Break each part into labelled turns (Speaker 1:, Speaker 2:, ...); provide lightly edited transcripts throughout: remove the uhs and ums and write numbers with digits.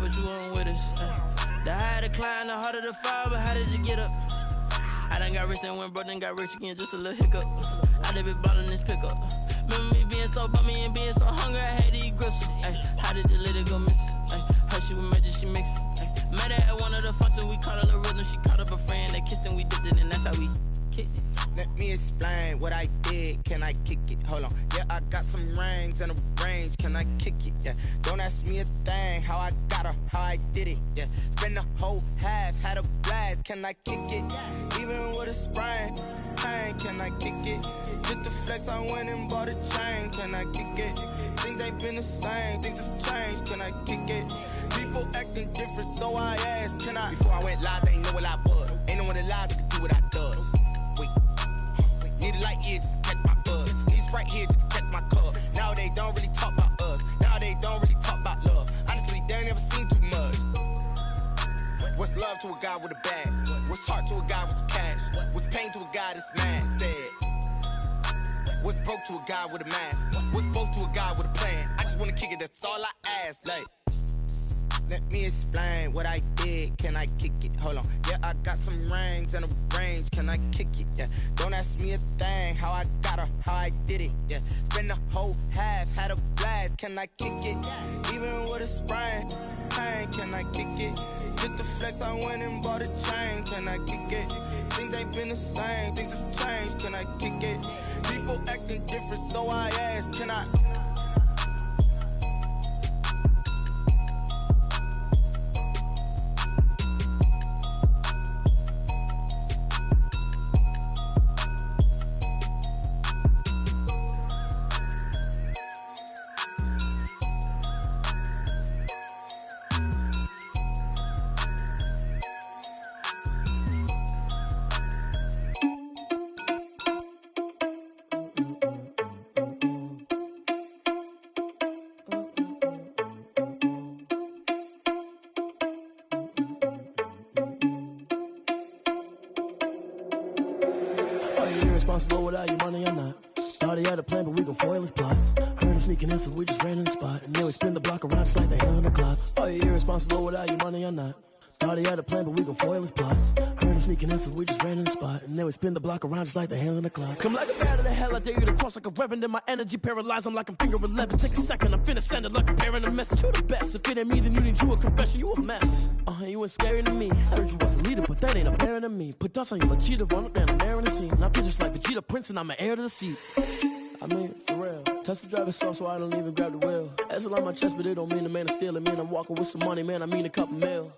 Speaker 1: but you weren't with us. The higher the climb, the harder the fall, but how did you get up? I done got rich and went broke, then got rich again, just a little hiccup. I done been ballin' this pickup. Remember me being so bummy and being so hungry, I had to eat gristle. How did the lady go miss? Her she was magic, she mixed. Met her at one of the functions, we caught her the rhythm. She caught up a friend, they kissed and we dipped it, and that's how we kicked it.
Speaker 2: Let me explain what I did, can I kick it? Hold on, yeah, I got some rings and a range, can I kick it? Yeah, don't ask me a thing, how I got her, how I did it. Yeah, spend the whole half, had a blast, can I kick it? Even with a sprain, pain, can I kick it? Just the flex, I went and bought a chain, can I kick it? Things ain't been the same, things have changed, can I kick it? People acting different, so I asked, can I? Before I went live, they ain't know what I was. Ain't no one alive that could do what I does. Wait. Need a light here just to catch my buzz. Need Sprite here just to catch my cup. Now they don't really talk about us. Now they don't really talk about love. Honestly, they ain't never seen too much. What's love to a guy with a bag? What's heart to a guy with some cash? What's pain to a guy that's mad? Said. What's broke to a guy with a mask? What's both to a guy with a plan? I just wanna kick it, that's all I ask. Like, let me explain what I did, can I kick it? Hold on, yeah, I got some rings and a range, can I kick it? Yeah, don't ask me a thing, how I got her, how I did it. Yeah, spend the whole half, had a blast, can I kick it? Even with a sprain, pain, can I kick it? Just the flex, I went and bought a chain, can I kick it? Things ain't been the same, things have changed, can I kick it? People acting different, so I ask, can I?
Speaker 3: Responsible without your money or not. Thought he had a plan, but we gon' foil his plot. Heard him sneaking in, so we just ran in the spot. And then we spin the block around just like the hell on the clock. Are you irresponsible without your money or not? Thought he had a plan, but we gon' foil his plot. Heard him sneaking in, so we just ran in the spot. And then we spin the block around just like the hands on the clock. Come like a bat of the hell, I dare you to cross like a reverend. In my energy paralyzed, I'm like I'm finger 11. Take a second, I'm finna send it like a bearing a message. You the best, if it ain't me, then you need you a confession. You a mess, you ain't scary to me. Heard you was a leader, but that ain't apparent to me. Put dust on you, like cheetah, run up down the air in the scene. And I feel just like Vegeta Prince, and I'm an heir to the seat. I mean, for real. Touch the driver's soft, so I don't even grab the wheel. That's on my chest, but it don't mean the man is stealing. Man, I'm walking with some money, man, I mean a couple mil.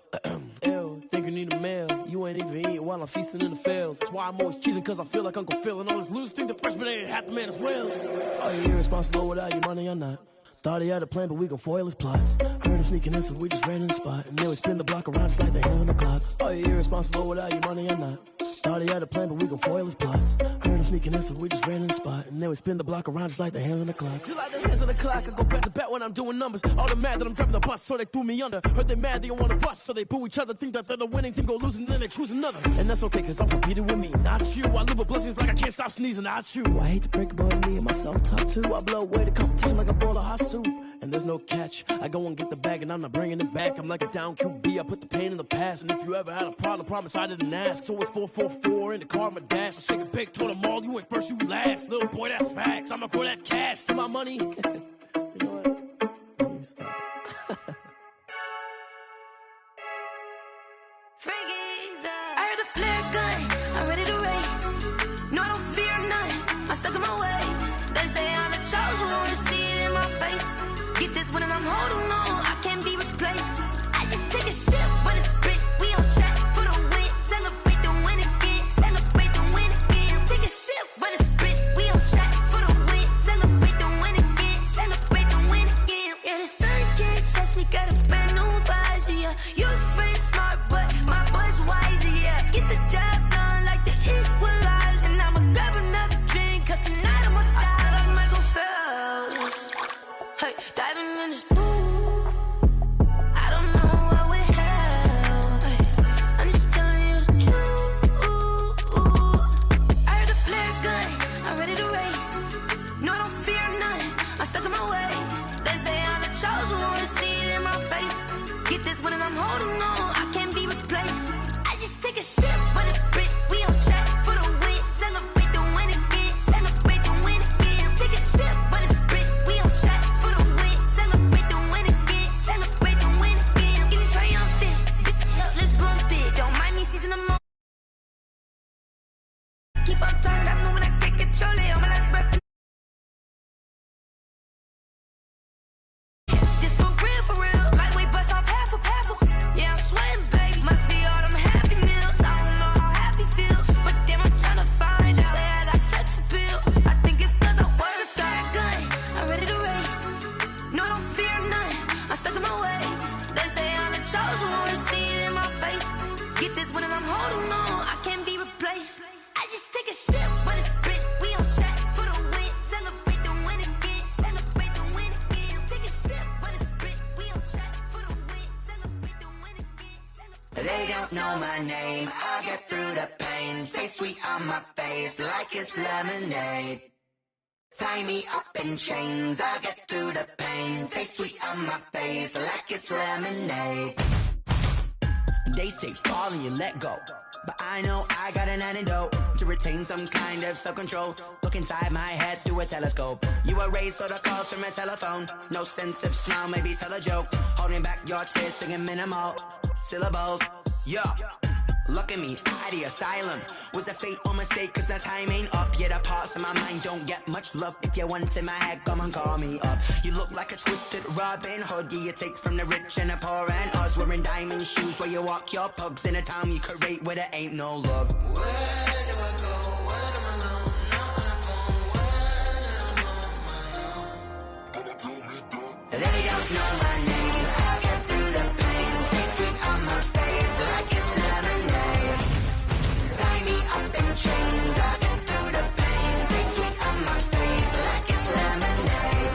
Speaker 3: Ew, think you need a meal. You ain't even eating while I'm feasting in the field. That's why I'm always cheesing, cause I feel like Uncle Phil. And all those losers think the freshman ain't half the man as well. Are you irresponsible without your money or not? Thought he had a plan, but we gon' foil his plot. Heard him sneaking in, so we just ran in the spot. And then we spin the block around just like the hands on the clock. Are you irresponsible without your money or not? Thought he had a plan, but we gon' foil his plot. Heard him sneaking in, so we just ran in the spot. And then we spin the block around just like the hands on the clock. Just like the hands on the clock, I go back to back when I'm doing numbers. All the mad that I'm driving the bus, so they threw me under. Heard they mad, they don't wanna bust, so they boo each other. Think that they're the winning team, go losing, then they choose another. And that's okay, cause I'm competing with me, not you. I live with blessings like I can't stop sneezing, not you. I hate to break it, but me and myself top two. I blow away the competition like a bowl of hot soup. And there's no catch, I go and get the bag and I'm not bringing it back. I'm like a down QB, I put the pain in the past. And if you ever had a problem, promise I didn't ask. So it's 444 in the car, my dash. I shake a big, told them all, you ain't first, you last. Little boy, that's facts, I'ma grow that cash to my money. You know what, let me stop.
Speaker 4: I heard the flare gun, I'm ready to race. No, I don't fear none, I'm stuck in my ways. They say I'm the chosen one, to see it in my face. Get this one and I'm holding on, I can't be replaced. I just take a sip, but it's split. We on track for the win. Celebrate the win again, celebrate the win again. Take a sip, but it's split. We on track for the win. Celebrate the win again, celebrate the win again. Yeah, the sun can't touch me, got a brand new visor, yeah. Your friend smart, but my boy's wiser, yeah. Get the job done like the equalizer. And I'ma grab another drink, cause tonight I'ma die like Michael Phelps. Hey, diving in this pool, I don't know what we have. Hey, I'm just telling you the truth. I heard the flare gun, I'm ready to race. No, I don't fear none, I'm stuck in my ways. They say I'm the chosen one, to see it in my face. this one and I'm holding on. I can't be replaced. I just take a sip, but it's split. We on track for the win. Celebrate the win again. Celebrate the win again. Take a sip, but it's split. We on track for the win. Celebrate the win again. Celebrate the win again. Get it triumphant. Let's bump it. Don't mind me seizing the moment. Keep up tight, stop moving. I can't control it. On my last breath. This for real. Lightweight bust off half a. Yeah, I'm sweating, babe. Must be all them happy meals. I don't know how happy feels, but damn, I'm tryna find. Just say I got sex appeal. I think it's 'cause I work. Got a gun. I'm ready to race. No, I don't fear nothing. I'm stuck in my ways. They say I'm the chosen one. See it in my face. Get this one and I'm holding on. I can't be replaced. I just take a sip, but it's split. We on track for the win. Celebrate the win again. Celebrate the win again. Take a sip, but it's split. We on track for the win. Celebrate the win again.
Speaker 5: They don't know my name. I'll get through the pain. Taste sweet on my face like it's lemonade. Tie me up in chains. I'll get through the pain. Taste sweet on my face like it's lemonade.
Speaker 2: They say fall and you let go, but I know I got an antidote to retain some kind of self-control. Look inside my head through a telescope. You erase all the calls from a telephone. No sense of smile, maybe tell a joke. Holding back your tears, singing minimal syllables. Yeah, look at me, out the asylum. Was a fate or mistake, 'cause the time ain't up. Yeah, the parts of my mind don't get much love. If you want in my head, come and call me up. You look like a twisted Robin Hood. Yeah, you take from the rich and the poor and us. Wearing diamond shoes where you walk your pugs in a town you create where there ain't no love.
Speaker 5: Where do I go? When I'm alone? Not on the phone. When I'm on my own.
Speaker 2: They don't know my name.
Speaker 5: I'll get through the pain. Taste sweet on my face like it's lemonade. Tie me up in chains. I'll get through the pain. Taste sweet on my face like it's lemonade.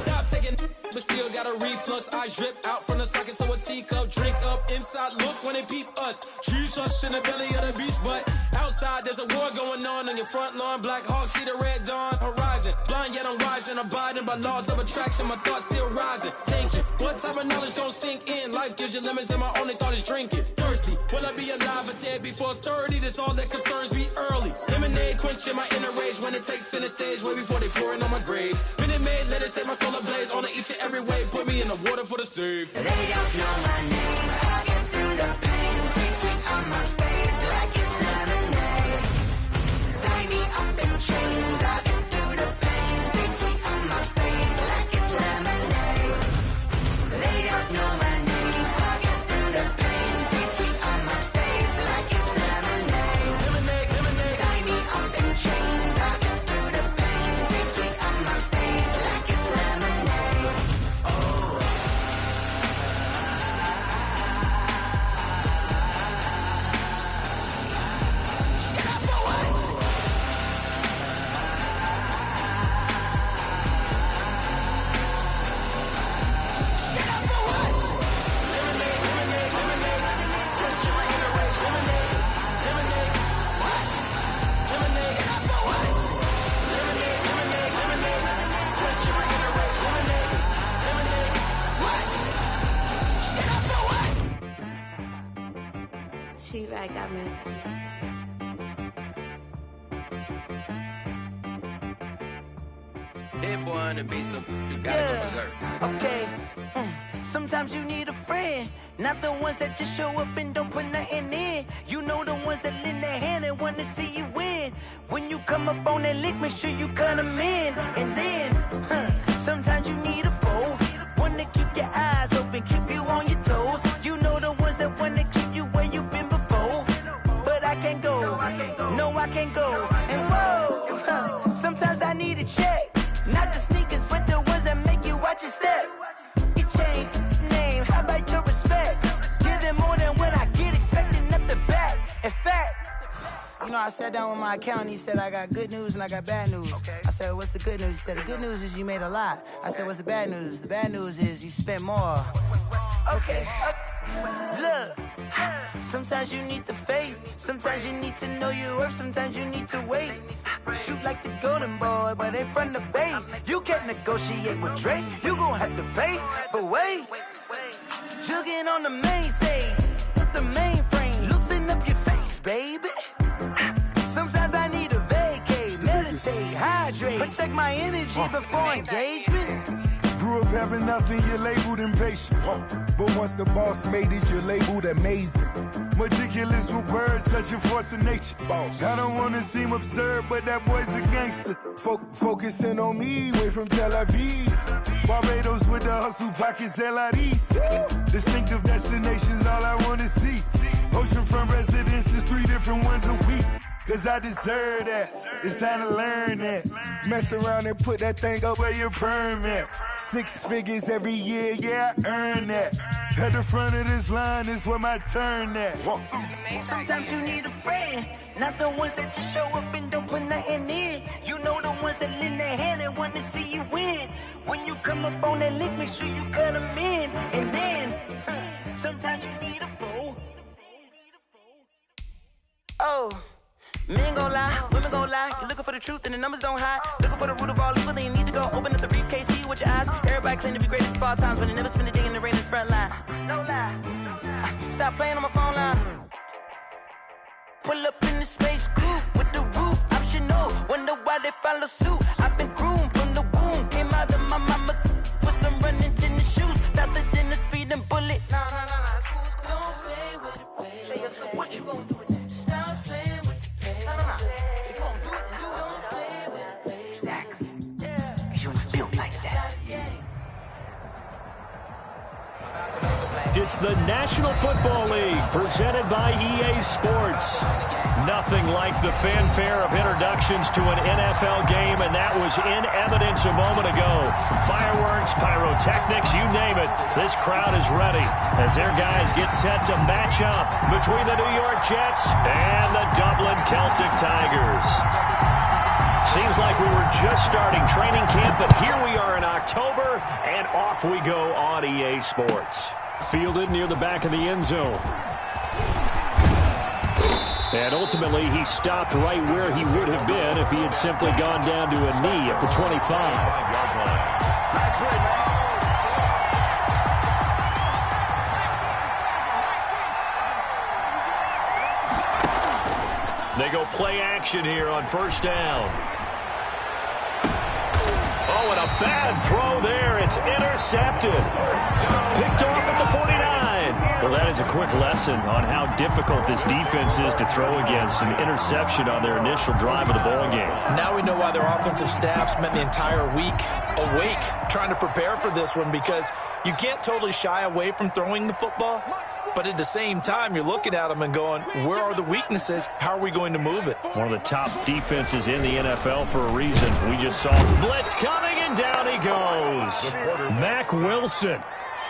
Speaker 6: Stop taking, but still got a reflux. Eyes drip out from the socket to a teacup. Drink up inside, look when they peep us. Choose us in the belly of the beast, but outside there's a war going on your front lawn. Black Hawk, see the red dawn horizon. Blind yet I'm rising, abiding by laws of attraction. My thoughts still rising, thinking, what type of knowledge don't sink in? Life gives you limits and my only thought is drinking. Thirsty, will I be alive or dead before 30? That's all that concerns me early. Lemonade quenching my inner rage when it takes center stage way before they pouring on my grave. Minute Maid, let it set my soul ablaze on each and every way. Put me in the water for the save.
Speaker 5: They don't know my name. I'll get through the pain. Taste sweet on my face like it's lemonade. Tie me up in chains. I'll get through the pain. Taste sweet on my face like it's lemonade. They don't know my name. I'll get through the pain. Taste sweet on my face like it's lemonade. Tie me up in chains. I'll get through the pain. Taste sweet on my face like it's lemonade.
Speaker 4: She right, got me.
Speaker 1: Hit boy on the beat, so you gotta go berserk.
Speaker 7: Okay. Sometimes you need a friend, not the ones that just show up and don't put nothing in. You know the ones that lend their hand and want to see you win. When you come up on that lick, make sure you cut them in. And then, sometimes you need a foe, one to keep your eyes open, keep you on your toes. You know the ones that want to keep you where you've been before. But I can't go, no I can't go. And whoa, sometimes I need a check. Not the sneakers, but the ones that make you watch your step. Your chain, name, how about your respect? Give them more than what I get, expecting up the back. In fact, you know, I sat down with my accountant, he said, I got good news and I got bad news. I said, what's the good news? He said, the good news is you made a lot. I said, what's the bad news? The bad news is you spent more. Okay. Look, sometimes you need the faith, sometimes you need to know your worth, sometimes you need to wait. Shoot like the golden boy, but they from the bay. You can't negotiate with Drake, you gon' have to pay. But wait, Jugging on the main stage with the mainframe. Loosen up your face, baby. Sometimes I need a vacate, meditate, hydrate, protect my energy before engagement.
Speaker 8: Grew up having nothing, you're labeled impatient. But once the boss made it, you're labeled amazing. Meticulous with words, such a force of nature. I don't wanna seem absurd, but that boy's a gangster. Focusing on me, way from Tel Aviv. Barbados with the hustle pockets, LIDs. Distinctive destinations, all I wanna see. Oceanfront residences, 3 different ones a week. Cause I deserve that, it's time to learn that. Mess around and put that thing up where your perm at. 6 figures every year, yeah, I earn that. At the front of this line is where my turn at.
Speaker 7: Sometimes you need a friend, not the ones that just show up and don't put nothing in. You know the ones that lend their hand and want to see you win. When you come up on that lick, make sure you cut them in. And then, sometimes you need a fool. Oh. Men gon' lie, women gon' lie. You're looking for the truth and the numbers don't hide. Looking for the root of all evil, then you need to go open up the briefcase, see with your eyes. Everybody claim to be greatest of all times, but they never spend a day in the rain in the front line. No lie. Stop playing on my phone line. Pull up in the space coupe with the roof optional. Wonder why they follow suit. I've been groomed from the womb. Came out of my mama with some running tennis shoes. Faster than a speeding bullet. Nah, it's cool, it's cool. Don't play with it, baby. Say what you gon' do?
Speaker 9: It's the National Football League presented by EA Sports. Nothing like the fanfare of introductions to an NFL game, and that was in evidence a moment ago. Fireworks, pyrotechnics, you name it. This crowd is ready as their guys get set to match up between the New York Jets and the Dublin Celtic Tigers. Seems like we were just starting training camp, but here we are in October, and off we go on EA Sports. Fielded near the back of the end zone. And ultimately, he stopped right where he would have been if he had simply gone down to a knee at the 25. They go play action here on first down. Oh, and a bad throw there. It's intercepted. Picked off at the 49. Well, that is a quick lesson on how difficult this defense is to throw against. An interception on their initial drive of the ball game.
Speaker 6: Now we know why their offensive staff spent the entire week awake trying to prepare for this one, because you can't totally shy away from throwing the football. But at the same time, you're looking at them and going, where are the weaknesses? How are we going to move it?
Speaker 9: One of the top defenses in the NFL for a reason. We just saw blitz coming, and down he goes. Mack Wilson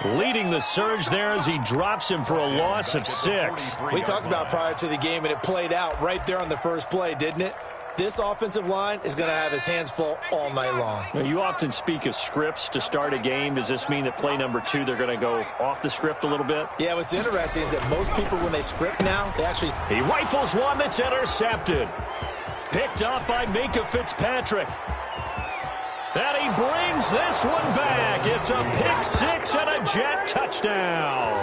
Speaker 9: leading the surge there as he drops him for a loss of 6.
Speaker 6: We talked about prior to the game, and it played out right there on the first play, didn't it? This offensive line is going to have his hands full all night long.
Speaker 9: Now, you often speak of scripts to start a game. Does this mean that play number 2, they're going to go off the script a little bit?
Speaker 6: Yeah, what's interesting is that most people, when they script now, they actually...
Speaker 9: He rifles one that's intercepted. Picked off by Minka Fitzpatrick. And he brings this one back. It's a pick 6 and a Jet touchdown.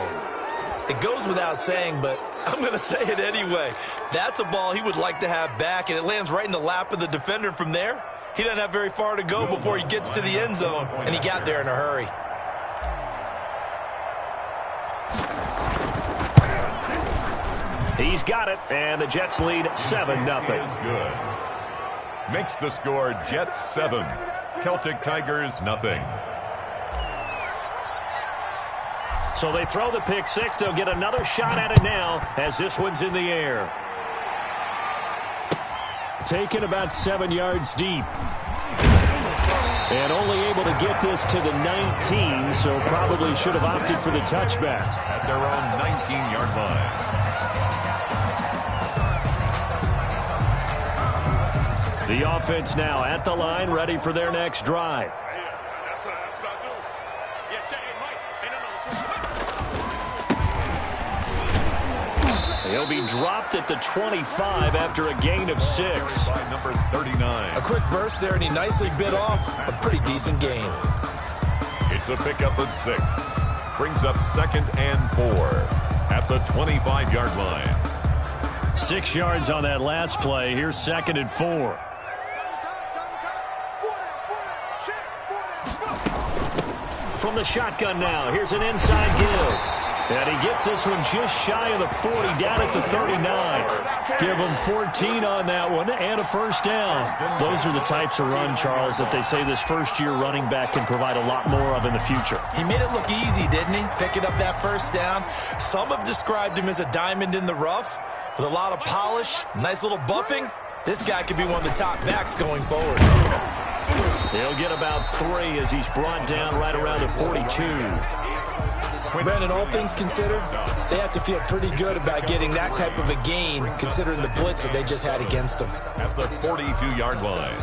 Speaker 6: It goes without saying, but I'm going to say it anyway. That's a ball he would like to have back, and it lands right in the lap of the defender from there. He doesn't have very far to go before he gets to the end zone, and he got there in a hurry.
Speaker 9: He's got it, and the Jets lead 7-0.
Speaker 10: Is good. Makes the score Jets 7, Celtic Tigers 0.
Speaker 9: So they throw the pick 6. They'll get another shot at it now as this one's in the air. Taken about 7 yards deep. And only able to get this to the 19, so probably should have opted for the touchback.
Speaker 10: At their own 19-yard line.
Speaker 9: The offense now at the line, ready for their next drive. He'll be dropped at the 25 after a gain of 6.
Speaker 10: By number 39.
Speaker 6: A quick burst there, and he nicely bit off a pretty decent gain.
Speaker 10: It's a pickup of 6. brings up 2nd and 4 at the 25-yard line.
Speaker 9: 6 yards on that last play. Here's 2nd and 4. From the shotgun now, here's an inside give. And he gets this one just shy of the 40, down at the 39. Give him 14 on that one and a first down. Those are the types of run, Charles, that they say this first-year running back can provide a lot more of in the future.
Speaker 11: He made it look easy, didn't he? Picking up that first down. Some have described him as a diamond in the rough with a lot of polish, nice little buffing. This guy could be one of the top backs going forward.
Speaker 9: He'll get about 3 as he's brought down right around the 42.
Speaker 11: Brandon, all things considered, they have to feel pretty good about getting that type of a gain, considering the blitz that they just had against them.
Speaker 10: At the 42-yard line.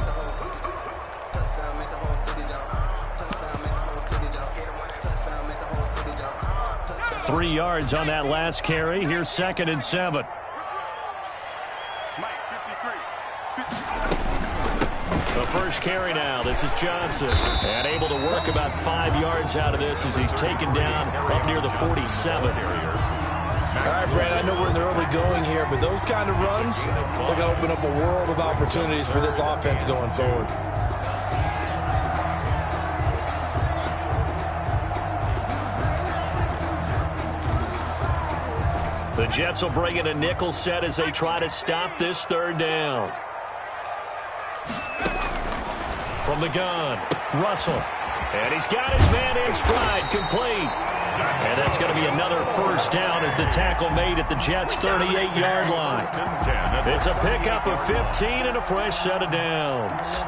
Speaker 9: Three yards on that last carry. Here's 2nd and 7. The first carry now. This is Johnson. And able to work about 5 yards out of this as he's taken down up near the 47.
Speaker 11: All right, Brandon, I know we're in the early going here, but those kind of runs, they're going to open up a world of opportunities for this offense going forward.
Speaker 9: The Jets will bring in a nickel set as they try to stop this 3rd down. From the gun, Russell. And he's got his man in stride, complete. And that's going to be another first down as the tackle made at the Jets' 38-yard line. It's a pickup of 15 and a fresh set of downs.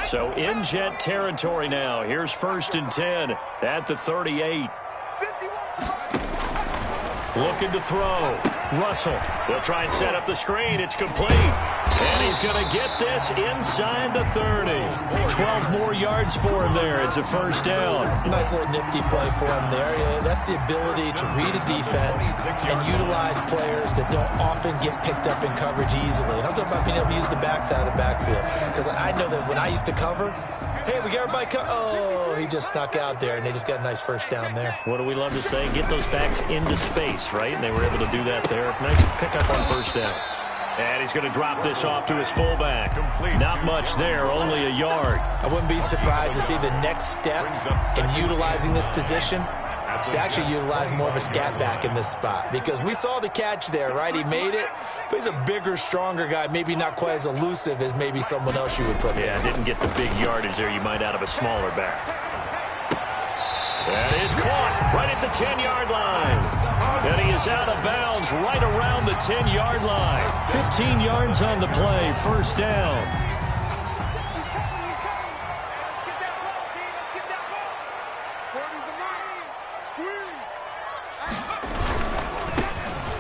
Speaker 9: So in Jet territory now. Here's 1st and 10 at the 38. Looking to throw. Russell. They'll try and set up the screen. It's complete. And he's going to get this inside the 30. 12 more yards for him there. It's a first down.
Speaker 11: Nice little nifty play for him there. Yeah, that's the ability to read a defense and utilize players that don't often get picked up in coverage easily. And I'm talking about being able to use the backs out of the backfield. Because I know that when I used to cover, hey, we got everybody oh, he just snuck out there, and they just got a nice first down there.
Speaker 9: What do we love to say? Get those backs into space, right? And they were able to do that there. Nice pickup on first down. And he's going to drop this off to his fullback. Not much there, only a yard.
Speaker 11: I wouldn't be surprised to see the next step in utilizing this position is to actually utilize more of a scat back in this spot. Because we saw the catch there, right? He made it, but he's a bigger, stronger guy, maybe not quite as elusive as maybe someone else you would put there.
Speaker 9: Yeah, didn't get the big yardage there you might out of a smaller back. That is caught right at the 10-yard line. And he is out of bounds right around the 10-yard line. 15 yards on the play, first down.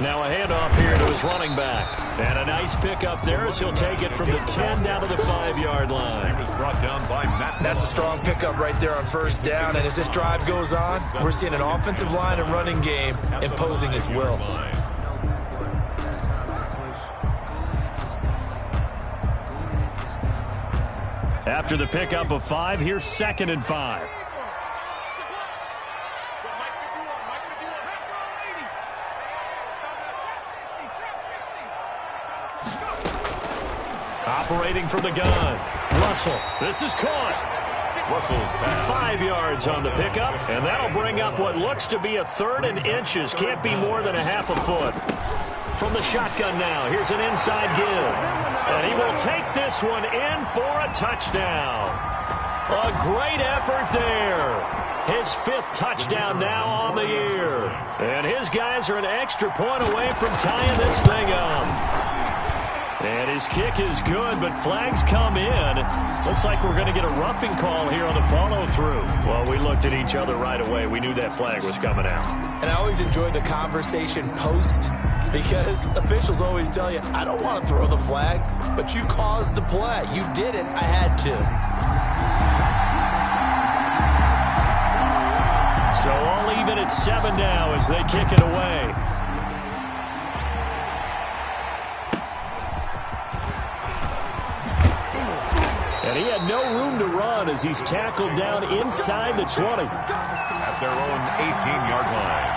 Speaker 9: Now a handoff here to his running back. And a nice pickup there as he'll take it from the 10 down to the 5-yard line.
Speaker 10: He was brought down by Matt.
Speaker 11: That's a strong pickup right there on first down. And as this drive goes on, we're seeing an offensive line and running game imposing its will.
Speaker 9: After the pickup of 5, here's 2nd and 5. Operating from the gun. Russell. This is caught.
Speaker 10: Russell's pass.
Speaker 9: 5 yards on the pickup, and that'll bring up what looks to be a 3rd and inches. Can't be more than a half a foot. From the shotgun now, here's an inside give. And he will take this one in for a touchdown. A great effort there. His 5th touchdown now on the year. And his guys are an extra point away from tying this thing up. And his kick is good, but flags come in. Looks like we're going to get a roughing call here on the follow-through. Well, we looked at each other right away. We knew that flag was coming out.
Speaker 11: And I always enjoy the conversation post because officials always tell you, I don't want to throw the flag, but you caused the play. You did it. I had to.
Speaker 9: and 7 now as they kick it away. And he had no room to run as he's tackled down inside the 20.
Speaker 10: At their own 18-yard line.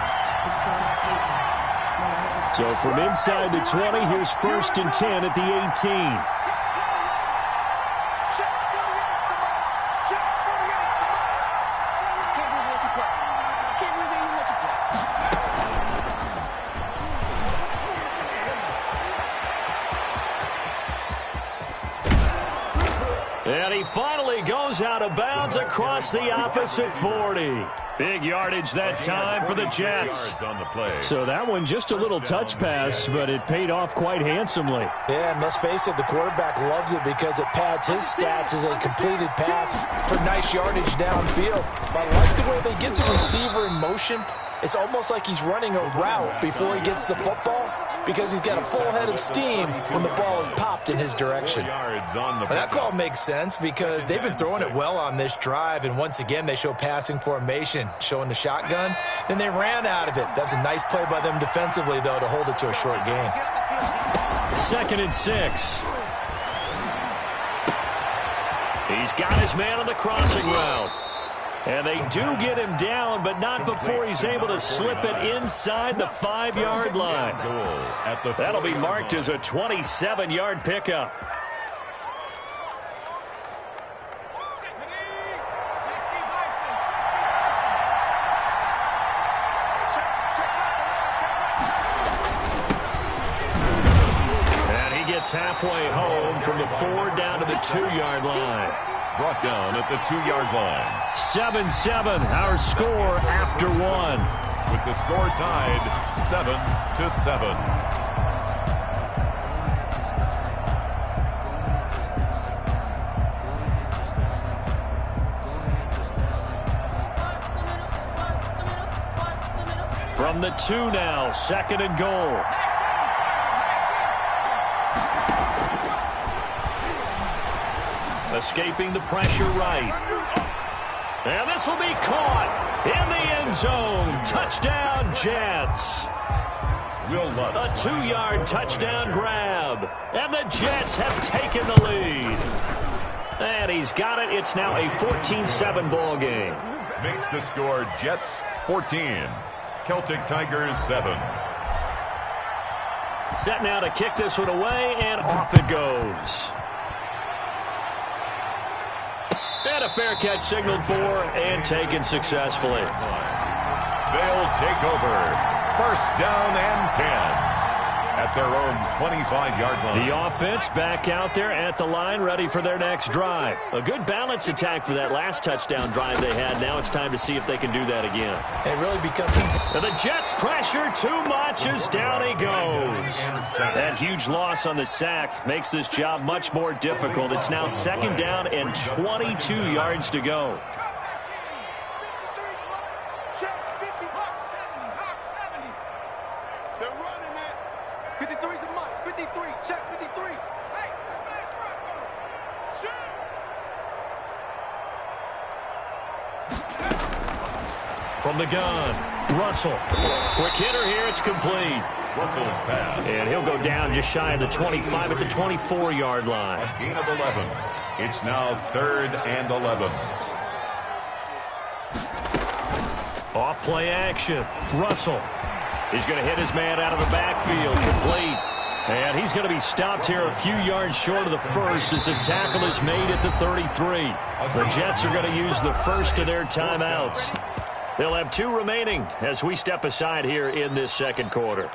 Speaker 9: So from inside the 20, here's 1st and 10 at the 18. And he finally goes out of bounds across the opposite 40. Big yardage that time for the Jets.
Speaker 10: On the play.
Speaker 9: So that one just a little touch pass, but it paid off quite handsomely.
Speaker 11: Yeah, and let's face it, the quarterback loves it because it pads his stats as a completed pass for nice yardage downfield. But I like the way they get the receiver in motion. It's almost like he's running a route before he gets the football because he's got a full head of steam when the ball is popped in his direction.
Speaker 10: And
Speaker 11: that call makes sense because they've been throwing it well on this drive, and once again they show passing formation, showing the shotgun. Then they ran out of it. That's a nice play by them defensively, though, to hold it to a short game.
Speaker 9: 2nd and 6. He's got his man on the crossing route. And they do get him down, but not before he's able to slip it inside the 5-yard line. That'll be marked as a 27-yard pickup. And he gets halfway home from the 4 down to the 2-yard line.
Speaker 10: Brought down at the 2-yard line.
Speaker 9: 7-7, our score after 1.
Speaker 10: With the score tied 7-7.
Speaker 9: From the 2 now, 2nd and goal. Escaping the pressure right. And this will be caught in the end zone. Touchdown, Jets. A 2-yard touchdown grab. And the Jets have taken the lead. And he's got it. It's now a 14-7 ball game.
Speaker 10: Makes the score Jets 14. Celtic Tigers 7.
Speaker 9: Set now to kick this one away, and off it goes. And a fair catch signaled for and taken successfully.
Speaker 10: They'll take over. 1st down and 10. At their own 25-yard line.
Speaker 9: The offense back out there at the line, ready for their next drive. A good balance attack for that last touchdown drive they had. Now it's time to see if they can do that again.
Speaker 11: It really becomes...
Speaker 9: And the Jets pressure too much as down he goes. That huge loss on the sack makes this job much more difficult. It's now 2nd down and 22 yards to go. From the gun, Russell. Quick hitter here, it's complete.
Speaker 10: Russell's pass.
Speaker 9: And he'll go down just shy of the 25 at the 24-yard line.
Speaker 10: A gain of 11. It's now 3rd and 11.
Speaker 9: Off play action. Russell. He's going to hit his man out of the backfield. Complete. And he's going to be stopped here a few yards short of the 1st as the tackle is made at the 33. The Jets are going to use the first of their timeouts. They'll have 2 remaining as we step aside here in this 2nd quarter.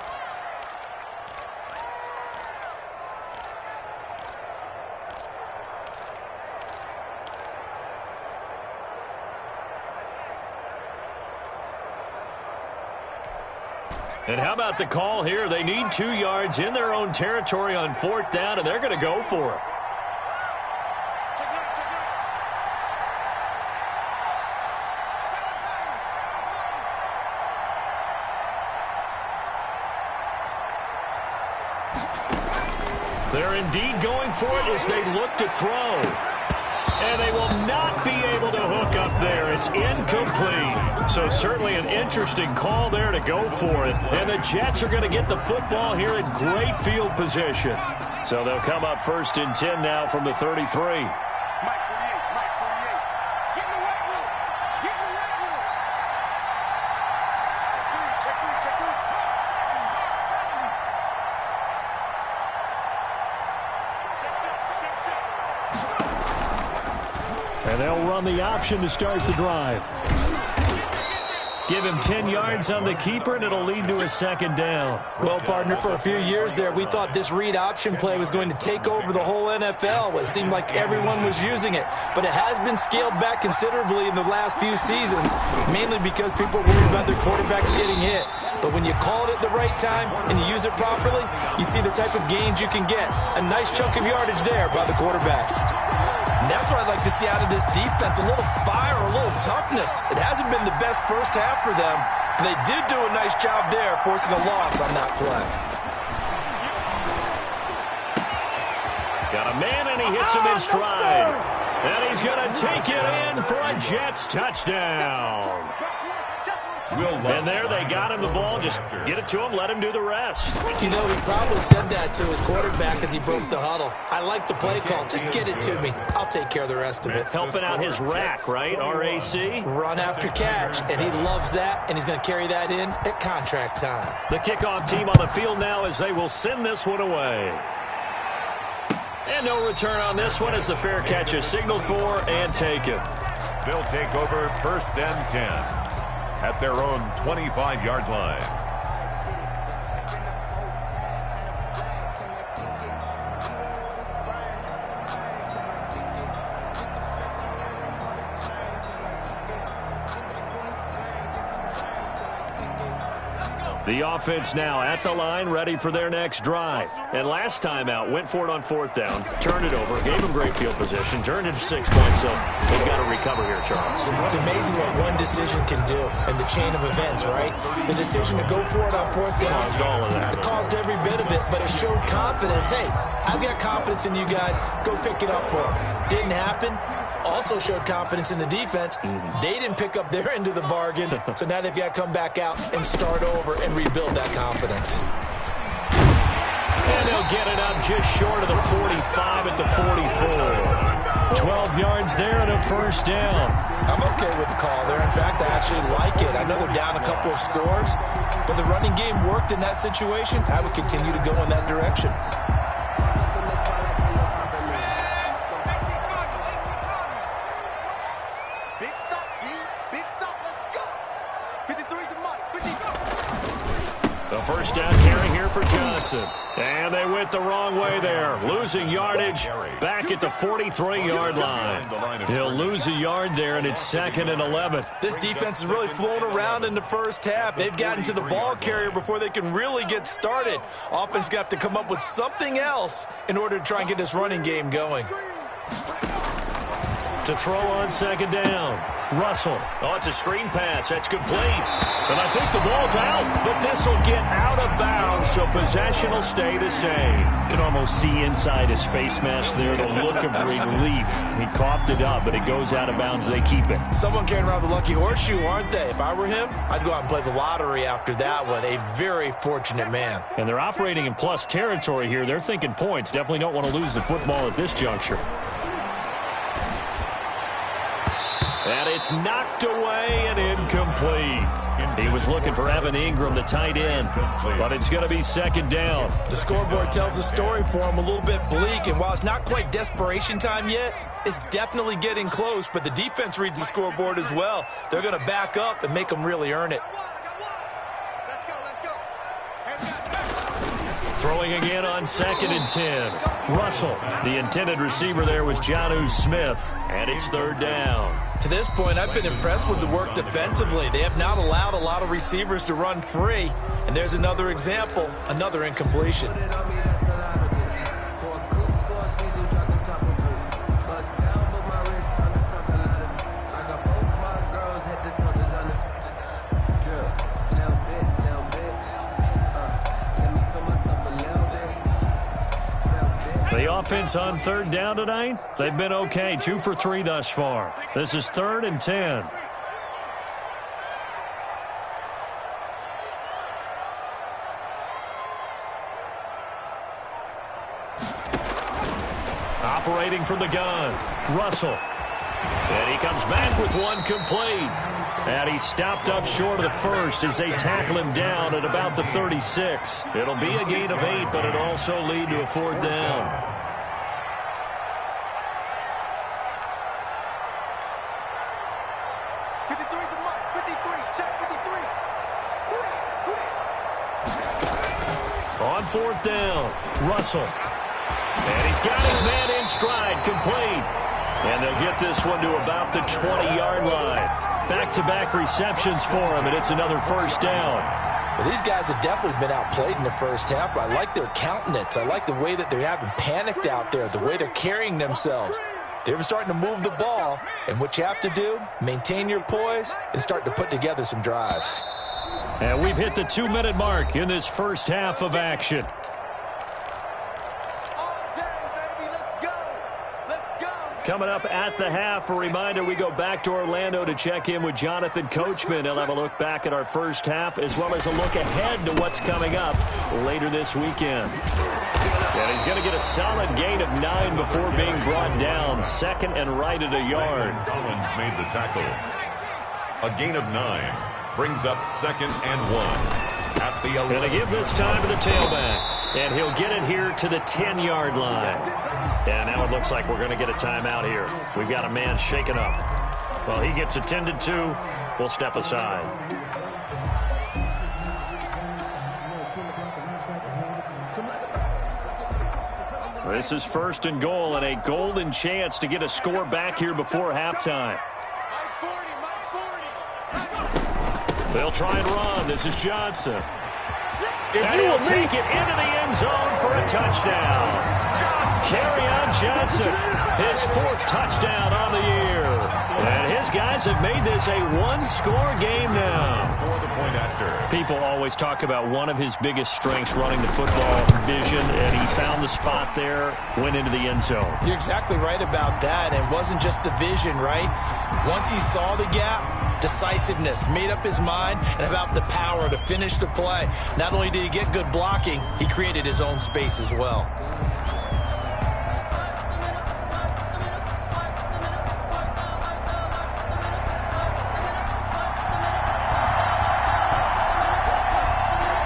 Speaker 9: And how about the call here? They need 2 yards in their own territory on 4th down, and they're going to go for it. They're indeed going for it as they look to throw. And they will not be able to hook up up there. It's incomplete. So certainly an interesting call there to go for it. And the Jets are going to get the football here in great field position. So they'll come up 1st and 10 now from the 33. And they'll run the option to start the drive. Give him 10 yards on the keeper, and it'll lead to a 2nd down.
Speaker 11: Well, partner, for a few years there, we thought this read option play was going to take over the whole NFL. It seemed like everyone was using it. But it has been scaled back considerably in the last few seasons, mainly because people worry about their quarterbacks getting hit. But when you call it at the right time and you use it properly, you see the type of gains you can get. A nice chunk of yardage there by the quarterback. And that's what I'd like to see out of this defense, a little fire, a little toughness. It hasn't been the best first half for them, but they did do a nice job there, forcing a loss on that play.
Speaker 9: Got a man, and he hits him in stride. And he's going to take it in for a Jets touchdown. And there they got him the ball. Just get it to him, let him do the rest.
Speaker 11: You know, he probably said that to his quarterback as he broke the huddle. I like the play call. Just get it to me. I'll take care of the rest of it.
Speaker 9: Helping out his rack, right? R-A-C?
Speaker 11: Run after catch, and he loves that, and he's going to carry that in at contract time.
Speaker 9: The kickoff team on the field now as they will send this one away. And no return on this one as the fair catch is signaled for and taken.
Speaker 10: They'll take over 1st and 10. At their own 25-yard line.
Speaker 9: The offense now at the line, ready for their next drive. And last time out, went for it on 4th down, turned it over, gave them great field position, turned it to 6 points, so they've got to recover here, Charles.
Speaker 11: It's amazing what one decision can do in the chain of events, right? The decision to go for it on 4th down.
Speaker 9: Caused all of that.
Speaker 11: It caused every bit of it, but it showed confidence. Hey, I've got confidence in you guys. Go pick it up for them. Didn't happen. Also showed confidence in the defense. They didn't pick up their end of the bargain, so now they've got to come back out and start over and rebuild that confidence.
Speaker 9: And they'll get it up just short of the 45 at the 44. 12 yards there and a 1st down.
Speaker 11: I'm okay with the call there. In fact, I actually like it. I know they're down a couple of scores, but the running game worked in that situation. I would continue to go in that direction.
Speaker 9: First down carry here for Johnson. And they went the wrong way there. Losing yardage back at the 43-yard line. He'll lose a yard there, and it's 2nd and 11.
Speaker 11: This defense is really flown around in the first half. They've gotten to the ball carrier before they can really get started. Offense got to come up with something else in order to try and get this running game going.
Speaker 9: To throw on 2nd down. Russell. Oh, it's a screen pass. That's complete. And I think the ball's out, but this will get out of bounds, so possession will stay the same. You can almost see inside his face mask there the look of relief. He coughed it up, but it goes out of bounds. They keep it.
Speaker 11: Someone carrying around the lucky horseshoe, aren't they? If I were him, I'd go out and play the lottery after that one. A very fortunate man.
Speaker 9: And they're operating in plus territory here. They're thinking points. Definitely don't want to lose the football at this juncture. And it's knocked away and incomplete. He was looking for Evan Ingram, the tight end, but it's going to be 2nd down.
Speaker 11: The scoreboard tells a story for him, a little bit bleak, and while it's not quite desperation time yet, it's definitely getting close, but the defense reads the scoreboard as well. They're going to back up and make them really earn it.
Speaker 9: Throwing again on 2nd and 10. Russell, the intended receiver there was Jonnu Smith, and it's 3rd down.
Speaker 11: To this point, I've been impressed with the work defensively. They have not allowed a lot of receivers to run free, and there's another example, another incompletion.
Speaker 9: offense on third down tonight? They've been okay, 2 for 3 thus far. This is 3rd and 10. Operating from the gun, Russell. And he comes back with one complete. And he's stopped up short of the first as they tackle him down at about the 36. It'll be a gain of 8, but it'll also lead to a 4th down. On 4th down, Russell. And he's got his man in stride, complete. And they'll get this one to about the 20-yard line. Back-to-back receptions for him, and it's another 1st down.
Speaker 11: Well, these guys have definitely been outplayed in the first half, but I like their countenance. I like the way that they haven't panicked out there, the way they're carrying themselves. They're starting to move the ball, and what you have to do, maintain your poise and start to put together some drives.
Speaker 9: And we've hit the 2-minute mark in this first half of action. Coming up at the half, a reminder, we go back to Orlando to check in with Jonathan Coachman. He'll have a look back at our first half as well as a look ahead to what's coming up later this weekend. And he's going to get a solid gain of 9 before being brought down. 2nd and right at a yard.
Speaker 10: Collins made the tackle. A gain of 9 brings up 2nd and 1 at the 11.
Speaker 9: Going to give this time to the tailback. And he'll get it here to the 10-yard line. And now it looks like we're going to get a timeout here. We've got a man shaken up. Well, he gets attended to. We'll step aside. This is 1st and goal and a golden chance to get a score back here before halftime. They'll try and run. This is Johnson. And he'll take it into the end zone for a touchdown. Kerryon Johnson, his 4th touchdown on the year. And his guys have made this a one-score game now.
Speaker 10: For the point after.
Speaker 9: People always talk about one of his biggest strengths running the football, vision, and he found the spot there, went into the end zone.
Speaker 11: You're exactly right about that. And it wasn't just the vision, right? Once he saw the gap, decisiveness, made up his mind, and about the power to finish the play. Not only did he get good blocking, he created his own space as well.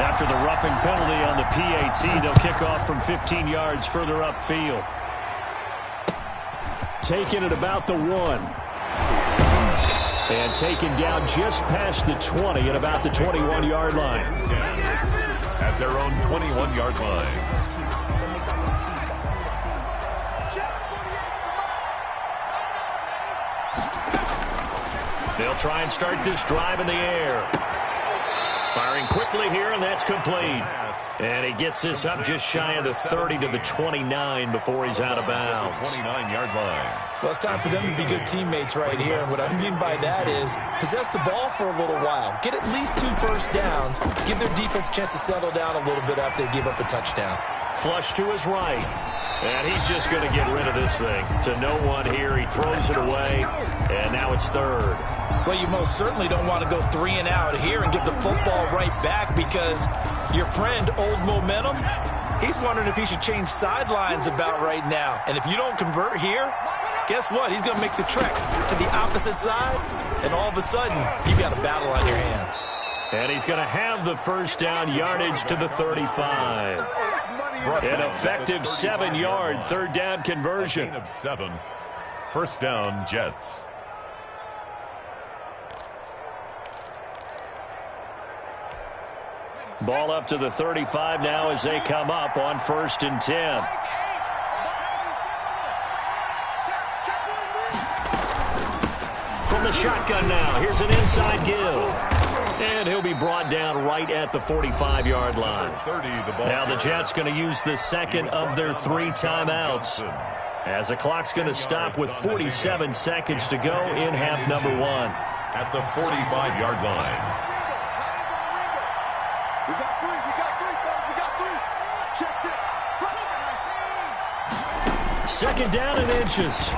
Speaker 9: After the roughing penalty on the PAT, they'll kick off from 15 yards further upfield. Taken at about the 1. And taken down just past the 20 at about the 21-yard line.
Speaker 10: At their own 21-yard line.
Speaker 9: They'll try and start this drive in the air. Firing quickly here, and that's complete. And he gets this up just shy of the 30 to the 29 before he's out of bounds.
Speaker 10: 29-yard line.
Speaker 11: Well, it's time for them to be good teammates right here. And what I mean by that is possess the ball for a little while. Get at least 2 first downs. Give their defense a chance to settle down a little bit after they give up a touchdown.
Speaker 9: Flush to his right. And he's just going to get rid of this thing. To no one here. He throws it away. And now it's 3rd.
Speaker 11: Well, you most certainly don't want to go 3 and out here and give the football right back because your friend, Old Momentum, he's wondering if he should change sidelines about right now. And if you don't convert here, guess what? He's going to make the trek to the opposite side, and all of a sudden, you've got a battle on your hands.
Speaker 9: And he's going to have the first down yardage to the 35. An effective 7-yard 3rd down conversion.
Speaker 10: A gain of 7. First down, Jets.
Speaker 9: Ball up to the 35 now as they come up on 1st and 10. From the shotgun now, here's an inside give. And he'll be brought down right at the 45-yard line. Now the Jets going to use the 2nd of their 3 timeouts, as the clock's going to stop with 47 seconds to go in half number 1.
Speaker 10: At the 45-yard line.
Speaker 12: We got 3, fellas. We got 3. Check.
Speaker 9: Second down and inches.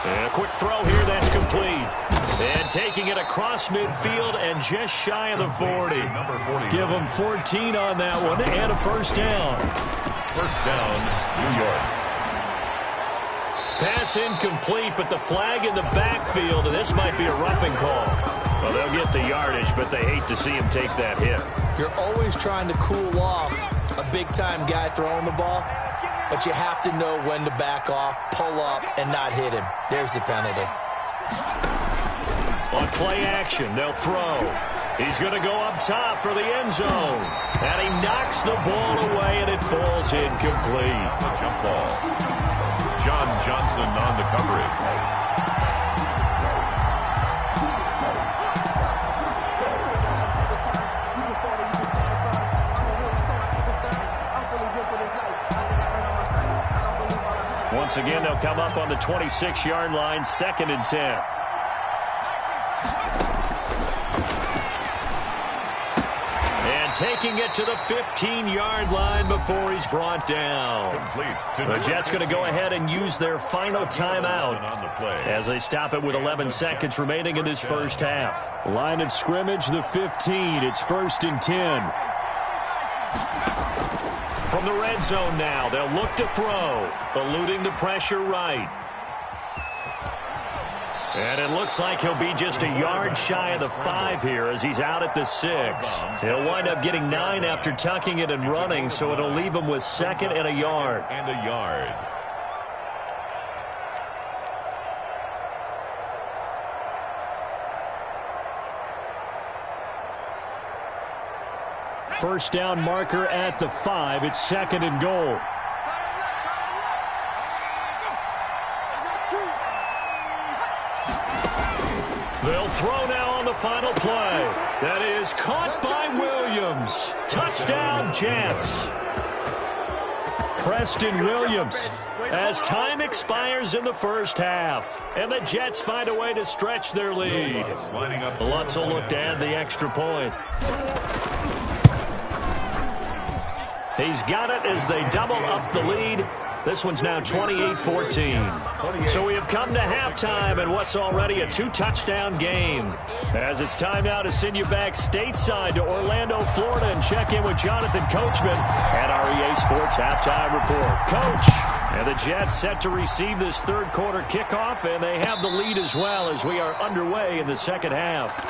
Speaker 9: And a quick throw here, that's complete. And taking it across midfield and just shy of the 40. Give them 14 on that one and a first down.
Speaker 10: First down, New York.
Speaker 9: Pass incomplete, but the flag in the backfield, and this might be a roughing call. Well, they'll get the yardage, but they hate to see him take that hit.
Speaker 11: You're always trying to cool off a big-time guy throwing the ball, but you have to know when to back off, pull up, and not hit him. There's the penalty.
Speaker 9: On play action, they'll throw. He's going to go up top for the end zone. And he knocks the ball away, and it falls incomplete.
Speaker 10: The jump ball. John Johnson on the coverage.
Speaker 9: Once again, they'll come up on the 26-yard line, 2nd and 10. And taking it to the 15-yard line before he's brought down. The Jets going to go ahead and use their final timeout as they stop it with 11 seconds remaining in this first half.
Speaker 12: Line of scrimmage, the 15. It's 1st and 10.
Speaker 9: From the red zone now, they'll look to throw, eluding the pressure right. And it looks like he'll be just a yard shy of the 5 here as he's out at the 6. He'll wind up getting 9 after tucking it and running, so it'll leave him with 2nd and a yard.
Speaker 12: First down marker at the 5. It's 2nd and goal.
Speaker 9: They'll throw now on the final play. That is caught by Williams. Touchdown, Jets. Preston Williams as time expires in the first half. And the Jets find a way to stretch their lead. Lutz will look to add the extra point. He's got it as they double up the lead. This one's now 28-14. So we have come to halftime in what's already a 2-touchdown game. As it's time now to send you back stateside to Orlando, Florida, and check in with Jonathan Coachman at our EA Sports Halftime Report. Coach, and the Jets set to receive this third quarter kickoff, and they have the lead as well as we are underway in the second half.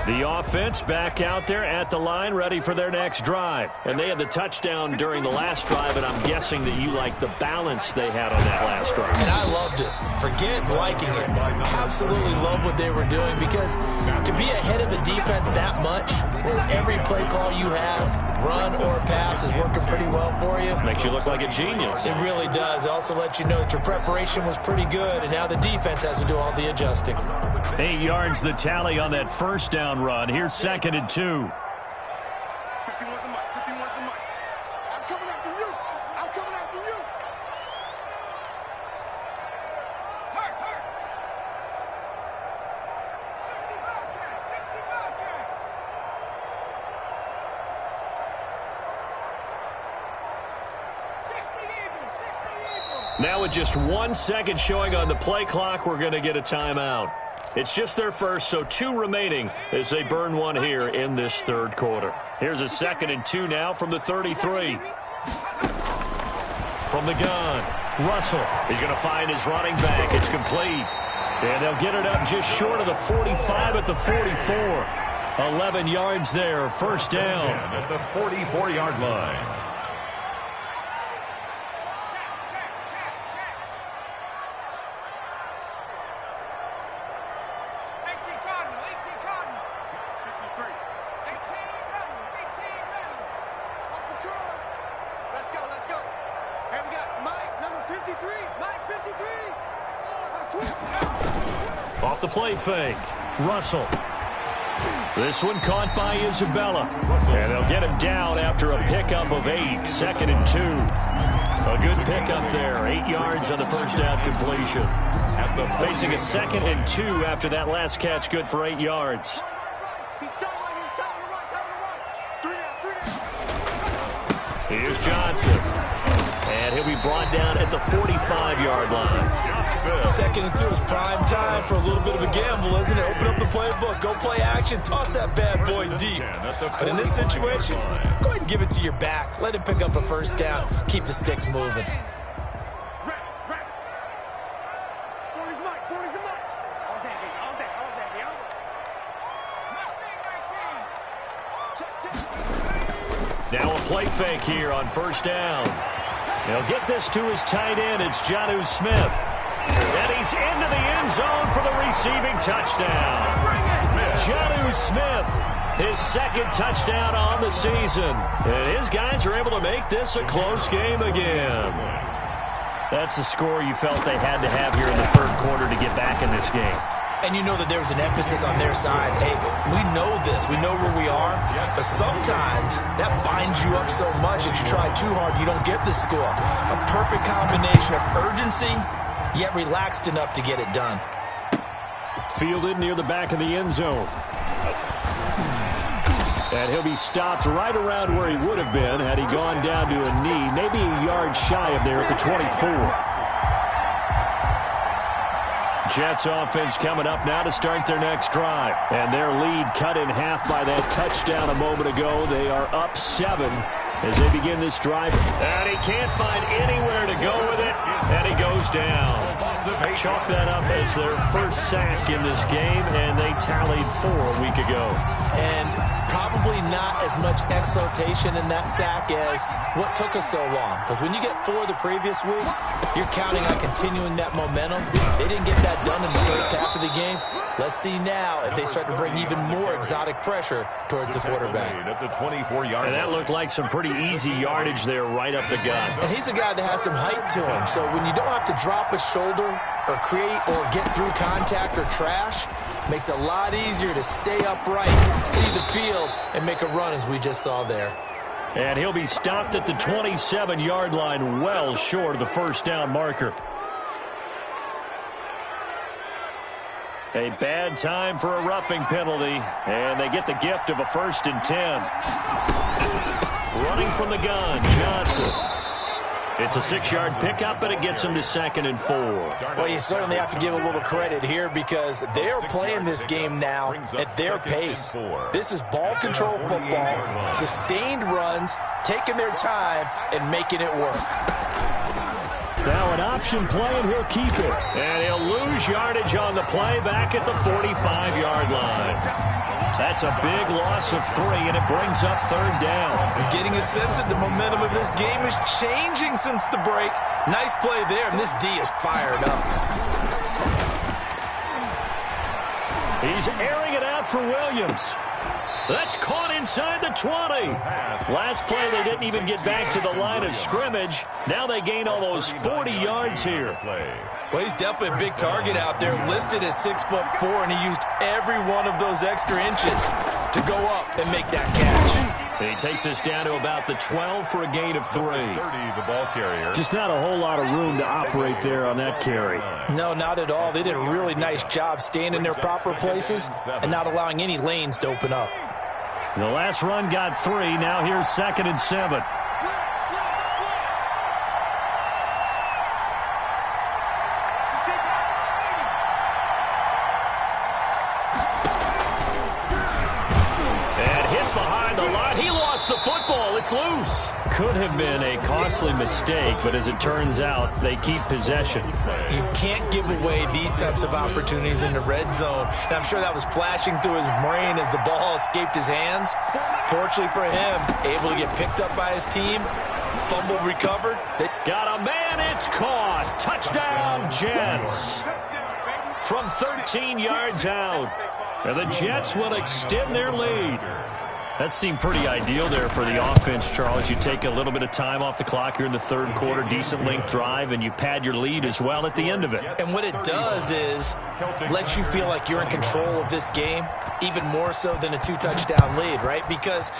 Speaker 9: The offense back out there at the line, ready for their next drive. And they had the touchdown during the last drive, and I'm guessing that you like the balance they had on that last drive.
Speaker 11: And I loved it. Forget liking it. Absolutely love what they were doing, because to be ahead of the defense that much, where every play call you have, run or pass, is working pretty well for you.
Speaker 9: Makes you look like a genius.
Speaker 11: It really does. It also lets you know that your preparation was pretty good, and now the defense has to do all the adjusting.
Speaker 9: 8 yards the tally on that first down run. Here's 2nd and 2.
Speaker 13: I'm coming after you. I'm coming after you. Hurt. 60 Bobcat. 60 Bobcat. 60 Eagles. 60 Eagles.
Speaker 9: Now with just 1 second showing on the play clock, we're going to get a timeout. It's just their first, so 2 remaining as they burn one here in this third quarter. Here's a 2nd and 2 now from the 33. From the gun, Russell. He's going to find his running back. It's complete. And they'll get it up just short of the 45 at the 44. 11 yards there, first down.
Speaker 10: At the 44-yard line.
Speaker 9: Off the play fake, Russell. This one caught by Isabella. And they'll get him down after a pickup of 8, 2nd and 2.
Speaker 12: A good pickup there. 8 yards on the first down completion. Facing a 2nd and 2 after that last catch, good for 8 yards. Here's Johnson. And he'll be brought down at the 45-yard line.
Speaker 11: 2nd and 2 is prime time for a little bit of a gamble, isn't it? Open up the playbook, go play action, toss that bad boy deep. But in this situation, go ahead and give it to your back. Let him pick up a first down. Keep the sticks moving.
Speaker 12: Now a play fake here on first down. He'll get this to his tight end. It's Jonnu Smith. And he's into the end zone for the receiving touchdown. Jonnu Smith, his 2nd touchdown on the season. And his guys are able to make this a close game again. That's a score you felt they had to have here in the 3rd quarter to get back in this game.
Speaker 11: And you know that there was an emphasis on their side. Hey, we know this. We know where we are. But sometimes that binds you up so much that you try too hard, you don't get the score. A perfect combination of urgency, yet relaxed enough to get it done.
Speaker 12: Fielded near the back of the end zone. And he'll be stopped right around where he would have been had he gone down to a knee, maybe a yard shy of there at the 24. Jets offense coming up now to start their next drive. And their lead cut in half by that touchdown a moment ago. They are up 7 as they begin this drive. And he can't find anywhere to go with it. And he goes down. Chalk that up as their first sack in this game, and they tallied 4 a week ago.
Speaker 11: And probably not as much exultation in that sack as what took us so long. Because when you get 4 the previous week, you're counting on continuing that momentum. They didn't get that done in the first half of the game. Let's see now if they start to bring even more exotic pressure towards the quarterback.
Speaker 12: And that looked like some pretty easy yardage there right up the gut.
Speaker 11: And he's a guy that has some height to him. So when you don't have to drop a shoulder or create or get through contact or trash, makes it a lot easier to stay upright, see the field, and make a run as we just saw there.
Speaker 12: And he'll be stopped at the 27-yard line, well short of the first down marker. A bad time for a roughing penalty, and they get the gift of a 1st and 10. Running from the gun, Johnson. It's a 6-yard pickup, but it gets him to 2nd and 4.
Speaker 11: Well, you certainly have to give a little credit here because they're playing this game now at their pace. This is ball control football, sustained runs, taking their time, and making it work.
Speaker 12: Now an option play, and he'll keep it. And he'll lose yardage on the play back at the 45-yard line. That's a big loss of 3, and it brings up 3rd down.
Speaker 11: I'm getting a sense that the momentum of this game is changing since the break. Nice play there, and this D is fired up.
Speaker 12: He's airing it out for Williams. That's caught inside the 20. Last play, they didn't even get back to the line of scrimmage. Now they gain almost 40 yards here.
Speaker 11: Well, he's definitely a big target out there, listed as 6'4", and he used every one of those extra inches to go up and make that catch.
Speaker 12: He takes us down to about the 12 for a gain of 3.
Speaker 10: 30, the ball carrier.
Speaker 12: Just not a whole lot of room to operate there on that carry.
Speaker 11: No, not at all. They did a really nice job staying in their proper places and not allowing any lanes to open up.
Speaker 12: The last run got 3. Now here's 2nd and 7. The football, it's loose. Could have been a costly mistake, but as it turns out, they keep possession.
Speaker 11: You can't give away these types of opportunities in the red zone. And I'm sure that was flashing through his brain as the ball escaped his hands. Fortunately for him, able to get picked up by his team, fumble recovered.
Speaker 12: Got a man, it's caught. Touchdown, Jets. From 13 yards out. And the Jets will extend their lead. That seemed pretty ideal there for the offense, Charles. You take a little bit of time off the clock here in the 3rd quarter, decent length drive, and you pad your lead as well at the end of it.
Speaker 11: And what it does is let you feel like you're in control of this game, even more so than a 2-touchdown lead, right? Because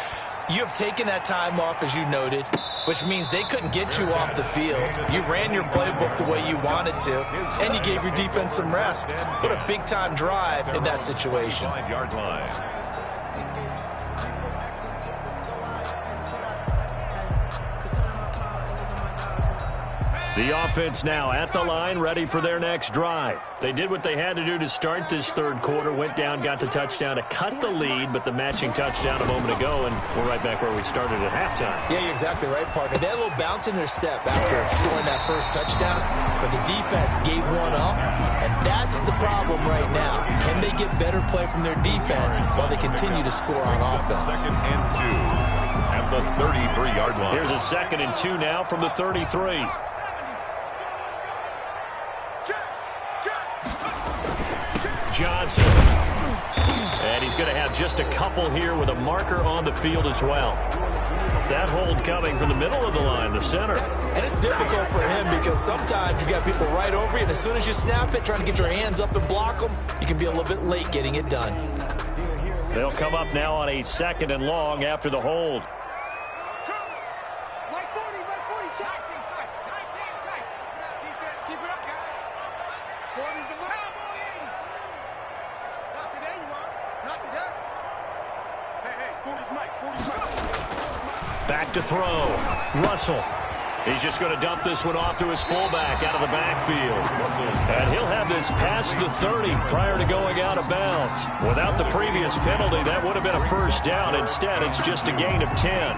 Speaker 11: You have taken that time off, as you noted, which means they couldn't get you off the field. You ran your playbook the way you wanted to, and you gave your defense some rest. What a big-time drive in that situation.
Speaker 10: 5-yard line.
Speaker 9: The offense now at the line, ready for their next drive. They did what they had to do to start this third quarter, went down, got the touchdown to cut the lead, but the matching touchdown a moment ago, and we're right back where we started at halftime.
Speaker 11: Yeah, you're exactly right, partner. They had a little bounce in their step after scoring that first touchdown, but the defense gave one up, and that's the problem right now. Can they get better play from their defense while they continue to score on offense?
Speaker 10: 2nd and 2 at the 33-yard line.
Speaker 9: Here's a 2nd and 2 now from the 33. Johnson. And he's going to have just a couple here with a marker on the field as well. That hold coming from the middle of the line, the center.
Speaker 11: And it's difficult for him because sometimes you've got people right over you, and as soon as you snap it, trying to get your hands up and block them, you can be a little bit late getting it done.
Speaker 9: They'll come up now on a 2nd and long after the hold. Back to throw. Russell. He's just going to dump this one off to his fullback out of the backfield. And he'll have this past the 30 prior to going out of bounds. Without the previous penalty, that would have been a first down. Instead, it's just a gain of 10.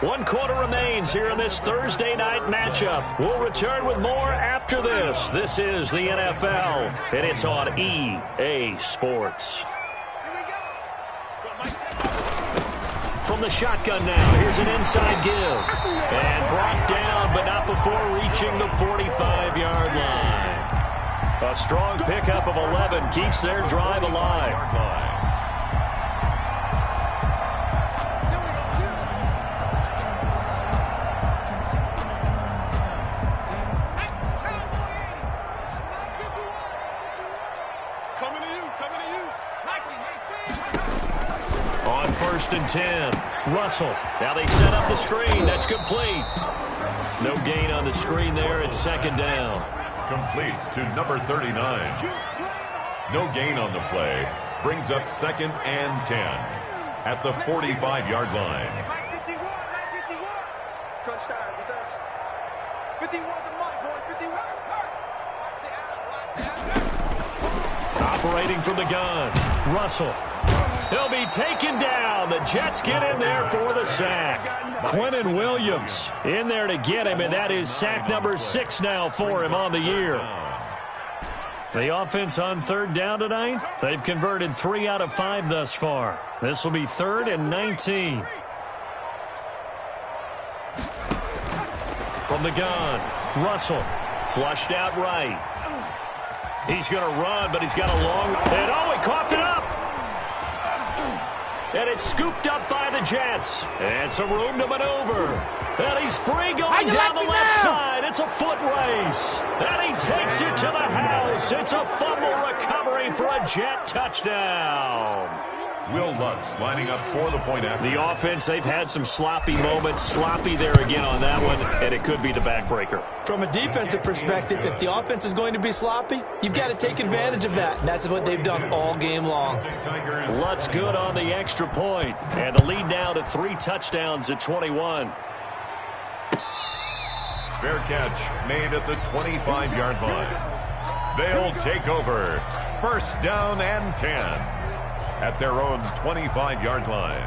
Speaker 9: One quarter remains here in this Thursday night matchup. We'll return with more after this. This is the NFL, and it's on EA Sports. From the shotgun now, here's an inside give. And brought down, but not before reaching the 45-yard line. A strong pickup of 11 keeps their drive alive. On 1st and 10, Russell. Now they set up the screen. That's complete. No gain on the screen there. It's 2nd down.
Speaker 10: Complete to number 39. No gain on the play. Brings up 2nd and 10 at the 45-yard line.
Speaker 13: Crunch time, defense. 51 to Mike, boys. 51.
Speaker 9: Operating from the gun. Russell. He'll be taken down. The Jets get in there for the sack. Quentin Williams in there to get him, and that is sack number 6 now for him on the year. The offense on 3rd down tonight, they've converted 3 out of 5 thus far. This will be 3rd and 19. From the gun, Russell flushed out right. He's going to run, but he's got a long... And oh, he coughed it up! And it's scooped up by the Jets. And some room to maneuver. And he's free going down the left side. It's a foot race. And he takes it to the house. It's a fumble recovery for a Jet touchdown.
Speaker 10: Will Lutz lining up for the point after.
Speaker 9: The offense, they've had some sloppy moments. Sloppy there again on that one, and it could be the backbreaker.
Speaker 11: From a defensive perspective, if the offense is going to be sloppy, you've got to take advantage of that. And that's what they've done all game long.
Speaker 9: Lutz good on the extra point, and the lead now to 3 touchdowns at 21.
Speaker 10: Fair catch made at the 25-yard line. They'll take over. 1st down and 10. At their own 25-yard line.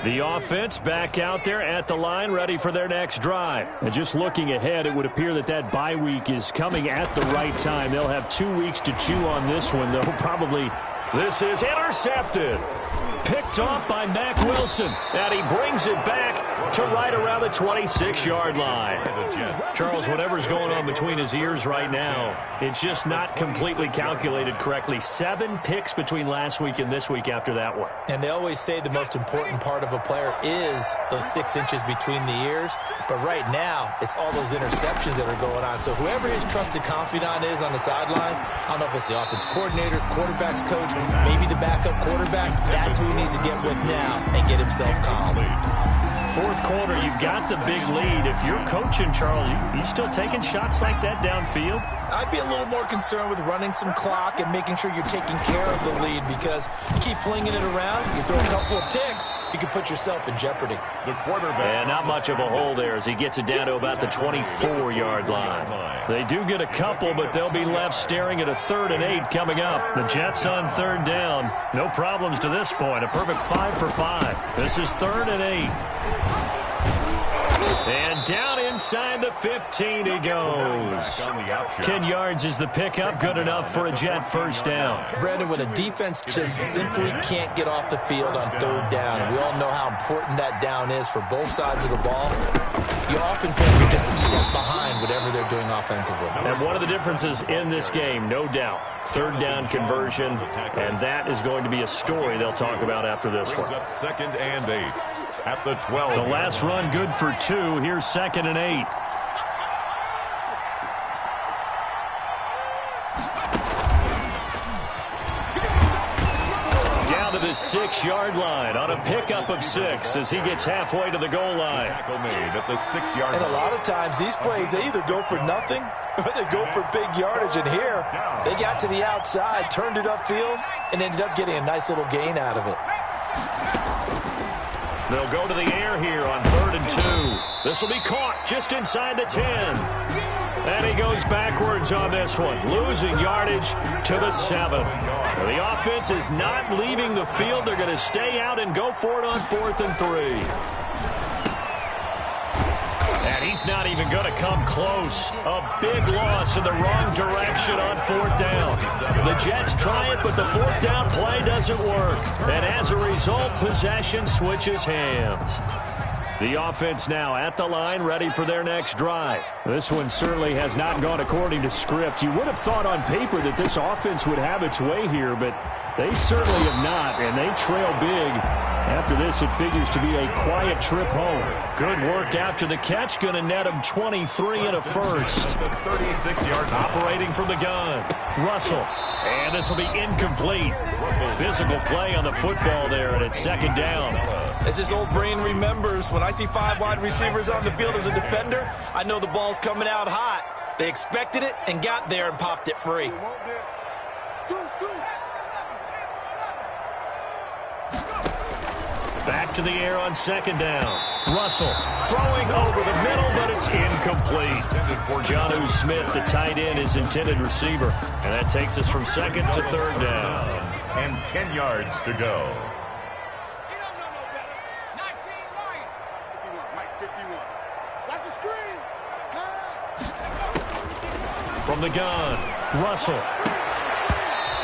Speaker 9: The offense back out there at the line, ready for their next drive. And just looking ahead, it would appear that that bye week is coming at the right time. They'll have 2 weeks to chew on this one, though, probably. This is intercepted. Picked off by Mack Wilson. And he brings it back
Speaker 12: to right around the 26-yard line. Charles, whatever's going on between his ears right now, it's just not completely calculated correctly. 7 picks between last week and this week after that one.
Speaker 11: And they always say the most important part of a player is those 6 inches between the ears. But right now, it's all those interceptions that are going on. So whoever his trusted confidant is on the sidelines, I don't know if it's the offense coordinator, quarterback's coach, maybe the backup quarterback, that's who he needs to get with now and get himself calm.
Speaker 12: Fourth quarter, you've got the big lead. If you're coaching, Charles, you still taking shots like that downfield?
Speaker 11: I'd be a little more concerned with running some clock and making sure you're taking care of the lead, because you keep flinging it around, you throw a couple of picks, you can put yourself in jeopardy.
Speaker 10: The quarterback.
Speaker 12: And not much of a hole there as he gets it down to about the 24-yard line. They do get a couple, but they'll be left staring at a 3rd and 8 coming up. The Jets on 3rd down. No problems to this point. A perfect 5 for 5. This is 3rd and 8. And down inside the 15 he goes. 10 yards is the pickup. Good enough for a Jet first down.
Speaker 11: Brandon, when a defense just simply can't get off the field on 3rd down, and we all know how important that down is for both sides of the ball, you often feel you're just a step behind whatever they're doing offensively.
Speaker 12: And one of the differences in this game, no doubt, 3rd down conversion, and that is going to be a story they'll talk about after this one.
Speaker 10: 2nd and 8 at the 12.
Speaker 12: The last run good for 2. Here's 2nd and 8. Down to the 6-yard line on a pickup of 6 as he gets halfway to the goal line.
Speaker 10: Tackle made at the 6-yard line.
Speaker 11: And a lot of times these plays, they either go for nothing or they go for big yardage. And here, they got to the outside, turned it upfield, and ended up getting a nice little gain out of it.
Speaker 12: They'll go to the air here on 3rd and 2. This will be caught just inside the 10. And he goes backwards on this one, losing yardage to the 7. The offense is not leaving the field. They're going to stay out and go for it on 4th and 3. And he's not even going to come close. A big loss in the wrong direction on 4th down. The Jets try it, but the 4th down play doesn't work. And as a result, possession switches hands. The offense now at the line, ready for their next drive. This one certainly has not gone according to script. You would have thought on paper that this offense would have its way here, but they certainly have not, and they trail big. After this, it figures to be a quiet trip home. Good work after the catch. Going to net him 23 and a first.
Speaker 10: 36-yard
Speaker 12: operating from the gun. Russell. And this will be incomplete. Physical play on the football there, and it's 2nd down.
Speaker 11: As this old brain remembers, when I see 5 wide receivers on the field as a defender, I know the ball's coming out hot. They expected it and got there and popped it free.
Speaker 12: Back to the air on 2nd down. Russell throwing over the middle, but it's incomplete. Jonnu Smith, the tight end, is intended receiver. And that takes us from 2nd to 3rd down.
Speaker 10: And 10 yards to go.
Speaker 12: From the gun, Russell.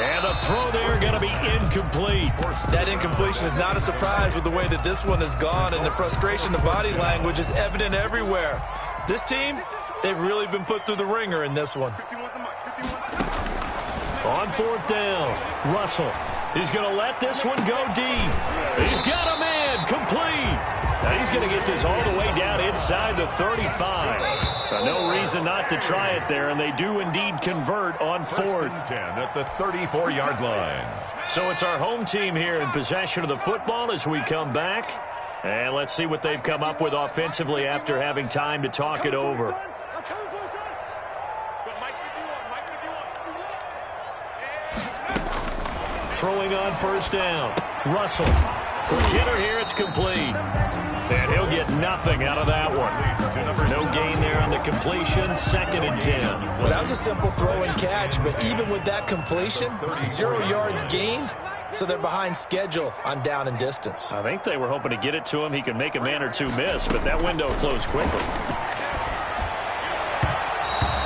Speaker 12: And the throw there going to be incomplete.
Speaker 11: That incompletion is not a surprise with the way that this one has gone, and the frustration, the body language is evident everywhere. This team, they've really been put through the ringer in this one.
Speaker 12: On 4th down, Russell. He's going to let this one go deep. He's got a man, complete. Now he's going to get this all the way down inside the 35. No reason not to try it there, and they do indeed convert on 4th.
Speaker 10: 10 at the 34-yard line.
Speaker 12: So it's our home team here in possession of the football as we come back. And let's see what they've come up with offensively after having time to talk it over. Throwing on 1st down. Russell. Hitter here, it's complete. And he'll get nothing out of that one. No gain there on the completion. 2nd and 10.
Speaker 11: Well, that was a simple throw and catch, but even with that completion, 0 yards gained, so they're behind schedule on down and distance.
Speaker 12: I think they were hoping to get it to him. He could make a man or two miss, but that window closed quickly.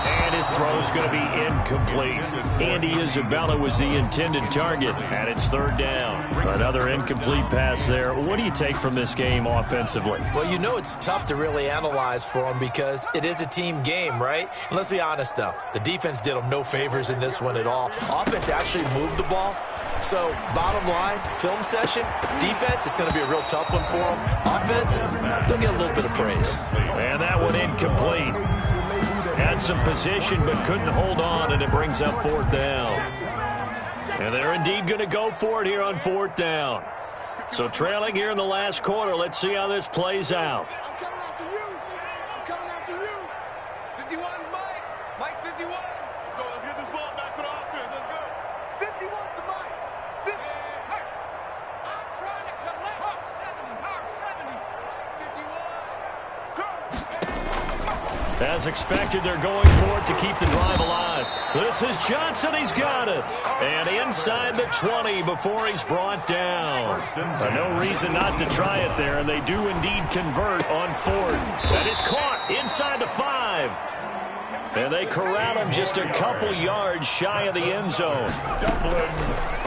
Speaker 12: And
Speaker 9: this throw is going to be incomplete. Andy Isabella was the intended target, and it's third down. Another incomplete pass there. What do you take from this game offensively?
Speaker 11: Well, you know it's tough to really analyze for them because it is a team game, right? And let's be honest, though. The defense did them no favors in this one at all. Offense actually moved the ball. So, bottom line, film session, defense, it's going to be a real tough one for them. Offense, they'll get a little bit of praise.
Speaker 9: And that one incomplete. Had some position but couldn't hold on, and it brings up fourth down. And they're indeed going to go for it here on fourth down. So trailing here in the last quarter, let's see how this plays out.
Speaker 13: I'm coming after you. I'm coming after you. 51, Mike. Mike 51. Let's go. Let's get this ball back for the offense. Let's go. 51 to Mike. 50. Mike. I'm trying to collect. Hawk 70. Hawk 70. 51.
Speaker 9: As expected, they're going for it to keep the drive alive. This is Johnson. He's got it. And inside the 20 before he's brought down. No reason not to try it there, and they do indeed convert on fourth. That is caught inside the 5. And they corral him just a couple yards shy of the end zone.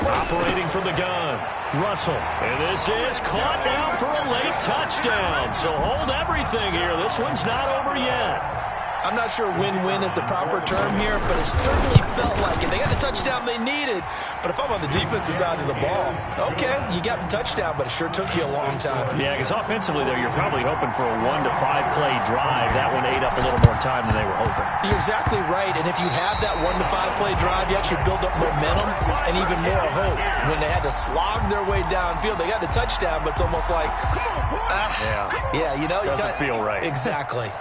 Speaker 9: Operating from the gun, Russell. And this is caught now for a late touchdown. So hold everything here. This one's not over yet.
Speaker 11: I'm not sure win-win is the proper term here, but it certainly felt like it. They got the touchdown they needed, but if I'm on the defensive side of the ball, okay, you got the touchdown, but it sure took you a long time.
Speaker 9: Yeah, because offensively, though, you're probably hoping for a 1 to 5 play drive. That one ate up a little more time than they were hoping.
Speaker 11: You're exactly right, and if you have that 1 to 5 play drive, you actually build up momentum and even more hope. When they had to slog their way downfield, they got the touchdown, but it's almost like, yeah, you know.
Speaker 9: Doesn't feel right.
Speaker 11: Exactly.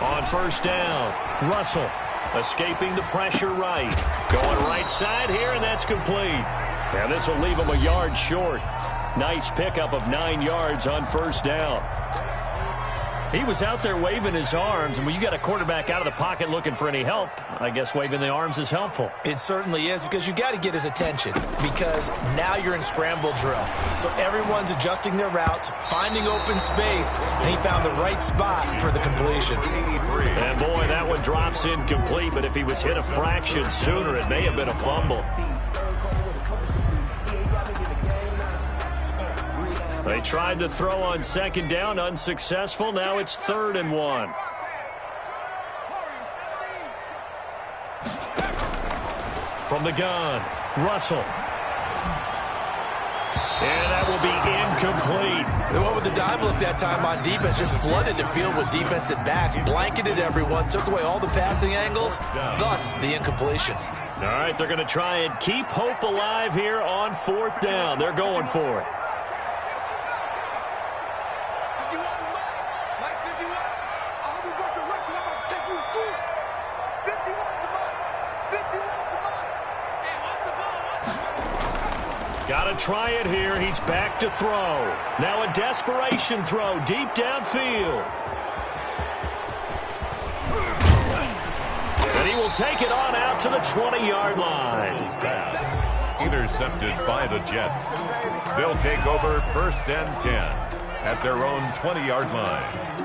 Speaker 9: On first down, Russell escaping the pressure right. Going right side here, and that's complete. And this will leave him a yard short. Nice pickup of 9 yards on first down. He was out there waving his arms, and when you got a quarterback out of the pocket looking for any help, I guess waving the arms is helpful.
Speaker 11: It certainly is, because you got to get his attention, because now you're in scramble drill. So everyone's adjusting their routes, finding open space, and he found the right spot for the completion.
Speaker 9: And boy, that one drops incomplete, but if he was hit a fraction sooner, it may have been a fumble. They tried to throw on second down, unsuccessful. Now it's 3rd and 1. From the gun, Russell. And that will be incomplete.
Speaker 11: They went with the dive look that time on defense, just flooded the field with defensive backs, blanketed everyone, took away all the passing angles, thus the incompletion.
Speaker 9: All right, they're going to try and keep hope alive here on 4th down. They're going for it. Got to try it here. He's back to throw. Now a desperation throw deep downfield. And he will take it on out to the 20-yard line.
Speaker 10: Intercepted by the Jets. They'll take over 1st and 10 at their own 20-yard line.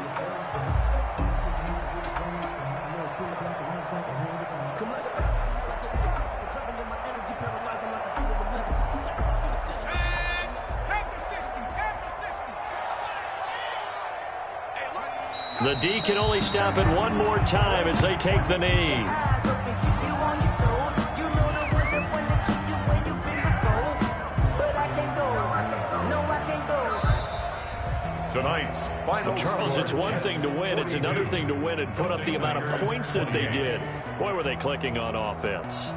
Speaker 9: The D can only stop it one more time as they take the knee.
Speaker 10: Tonight's final.
Speaker 9: Charles, it's one thing to win. It's another thing to win and put up the amount of points that they did. Boy, were they clicking on offense.